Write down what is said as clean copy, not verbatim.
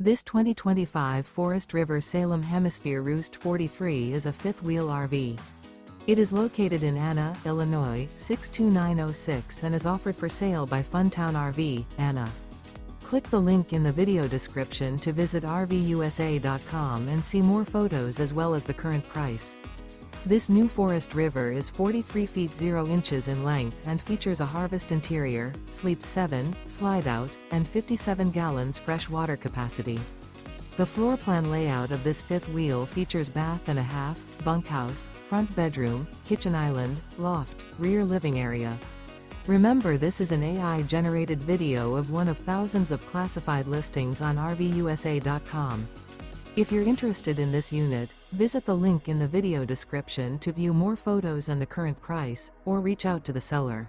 This 2025 Forest River Salem Hemisphere Roost 43 is a fifth-wheel RV. It is located in Anna, Illinois, 62906 and is offered for sale by Funtown RV, Anna. Click the link in the video description to visit RVUSA.com and see more photos as well as the current price. This new Forest River is 43 feet 0 inches in length and features a harvest interior, sleeps 7, slide-out, and 57 gallons fresh water capacity. The floor plan layout of this fifth wheel features bath and a half, bunkhouse, front bedroom, kitchen island, loft, rear living area. Remember, this is an AI-generated video of one of thousands of classified listings on RVUSA.com. If you're interested in this unit, visit the link in the video description to view more photos and the current price, or reach out to the seller.